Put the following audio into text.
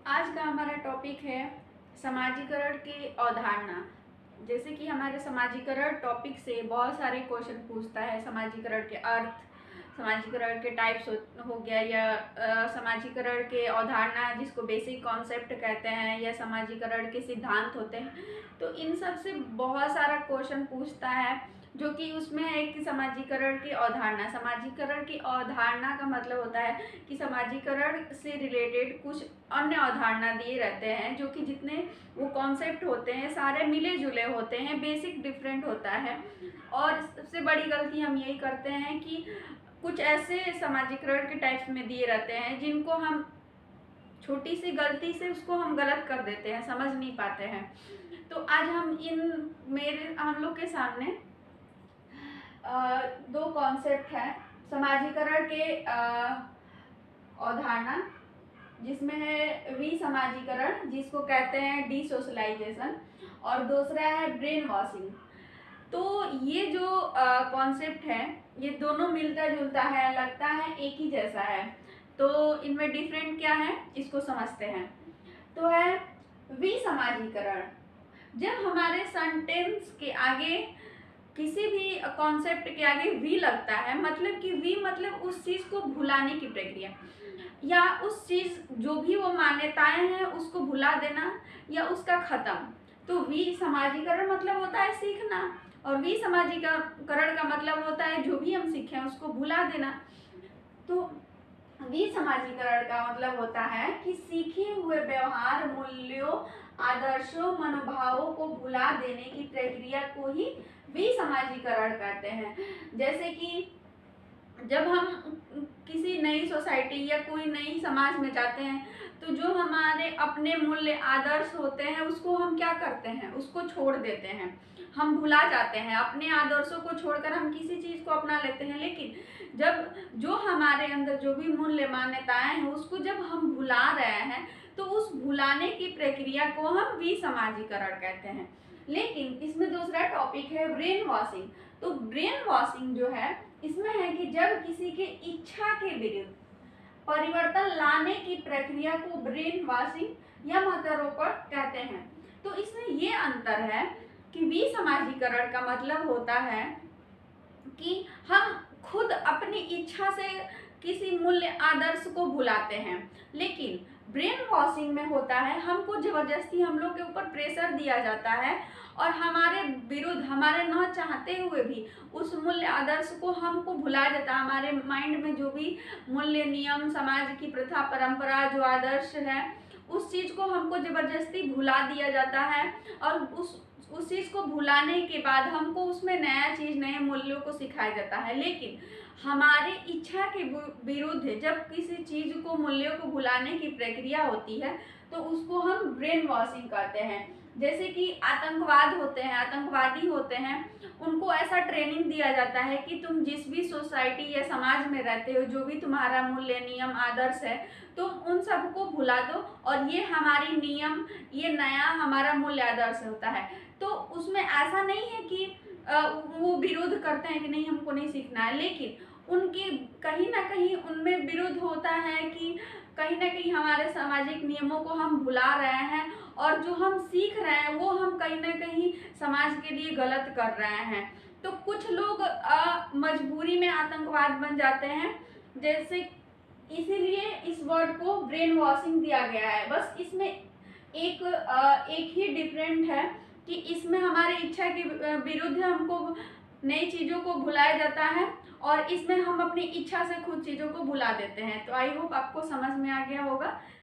आज का हमारा टॉपिक है समाजीकरण की अवधारणा। जैसे कि हमारे समाजीकरण टॉपिक से बहुत सारे क्वेश्चन पूछता है। समाजीकरण के अर्थ, समाजीकरण के टाइप्स हो गया, या समाजीकरण के अवधारणा जिसको बेसिक कॉन्सेप्ट कहते हैं, या समाजीकरण के सिद्धांत होते हैं। तो इन सब से बहुत सारा क्वेश्चन पूछता है, जो कि उसमें है कि समाजीकरण की अवधारणा। समाजीकरण की अवधारणा का मतलब होता है कि समाजीकरण से रिलेटेड कुछ अन्य अवधारणा दिए रहते हैं, जो कि जितने वो कॉन्सेप्ट होते हैं सारे मिले जुले होते हैं, बेसिक डिफरेंट होता है। और सबसे बड़ी गलती हम यही करते हैं कि कुछ ऐसे समाजीकरण के टाइप्स में दिए रहते हैं जिनको हम छोटी सी गलती से उसको हम गलत कर देते हैं, समझ नहीं पाते हैं। तो आज हम लोग के सामने दो कॉन्सेप्ट है समाजीकरण के अवधारणा, जिसमें है विसमाजीकरण जिसको कहते हैं डिसोशलाइजेशन, और दूसरा है ब्रेन वॉशिंग। तो ये जो कॉन्सेप्ट है ये दोनों मिलता जुलता है, लगता है एक ही जैसा है। तो इनमें डिफरेंट क्या है इसको समझते हैं। तो है विसमाजीकरण, जब हमारे सेंटेंस के आगे किसी भी कॉन्सेप्ट के आगे वी लगता है, मतलब कि वी मतलब उस चीज को भुलाने की प्रक्रिया, या उस चीज जो भी वो मान्यताएं हैं उसको भुला देना या उसका खत्म। तो विसमाजीकरण मतलब होता है सीखना, और विसमाजीकरण का मतलब होता है जो भी हम सीखे उसको भुला देना। तो विसमाजीकरण का मतलब होता है कि सीखे हुए व्यवहार, मूल्यों, आदर्शों, मनोभावों को भुला देने की प्रक्रिया को ही विसमाजीकरण कहते हैं। जैसे कि जब हम किसी नई सोसाइटी या कोई नई समाज में जाते हैं, तो जो हमारे अपने मूल्य आदर्श होते हैं उसको हम क्या करते हैं, उसको छोड़ देते हैं, हम भुला जाते हैं। अपने आदर्शों को छोड़कर हम किसी चीज को अपना लेते हैं, लेकिन जब जो हमारे अंदर जो भी मूल्य मान्यताएं हैं उसको जब हम भुला रहे हैं, तो उस भुलाने की प्रक्रिया को हम विसमाजीकरण कहते हैं। लेकिन इसमें दूसरा टॉपिक है ब्रेन वॉशिंग। तो ब्रेन वॉशिंग जो है इसमें है कि जब किसी के इच्छा के विरुद्ध परिवर्तन लाने की प्रक्रिया को ब्रेन वॉशिंग या मतरोपण कहते हैं। तो इसमें ये अंतर है कि विसमाजीकरण का मतलब होता है कि हम खुद अपनी इच्छा से किसी मूल्य आदर्श को भुलाते हैं, लेकिन ब्रेन वॉशिंग में होता है हमको जबरदस्ती हम लोग के ऊपर प्रेशर दिया जाता है, और हमारे विरुद्ध, हमारे न चाहते हुए भी उस मूल्य आदर्श को हमको भुला देता है। हमारे माइंड में जो भी मूल्य, नियम, समाज की प्रथा, परंपरा, जो आदर्श है, उस चीज को हमको जबरदस्ती भुला दिया जाता है, और उस चीज को भुलाने के बाद हमको उसमें नया चीज, नए मूल्यों को सिखाया जाता है। लेकिन हमारे इच्छा के विरुद्ध जब किसी चीज को, मूल्यों को भुलाने की प्रक्रिया होती है, तो उसको हम ब्रेन वॉशिंग कहते हैं। जैसे कि आतंकवाद होते हैं, आतंकवादी होते हैं, उनको ऐसा ट्रेनिंग दिया जाता है कि तुम जिस भी सोसाइटी या समाज में रहते हो, जो भी तुम्हारा मूल्य, नियम, आदर्श है, तुम उन सबको भुला दो, और ये हमारी नियम, ये नया हमारा मूल्य आदर्श होता है। तो उसमें ऐसा नहीं है कि वो विरोध करते हैं कि नहीं हमको नहीं सीखना है, लेकिन उनके कहीं ना कहीं उनमें विरोध होता है कि कहीं ना कहीं हमारे सामाजिक नियमों को हम भुला रहे हैं, और जो हम सीख रहे हैं वो हम कहीं ना कहीं समाज के लिए गलत कर रहे हैं। तो कुछ लोग मजबूरी में आतंकवाद बन जाते हैं, जैसे इसीलिए इस वर्ड को ब्रेन वॉशिंग दिया गया है। बस इसमें एक ही डिफरेंट है कि इसमें हमारे इच्छा के विरुद्ध हमको नई चीज़ों को भुलाया जाता है, और इसमें हम अपनी इच्छा से खुद चीज़ों को भुला देते हैं। तो आई होप आपको समझ में आ गया होगा।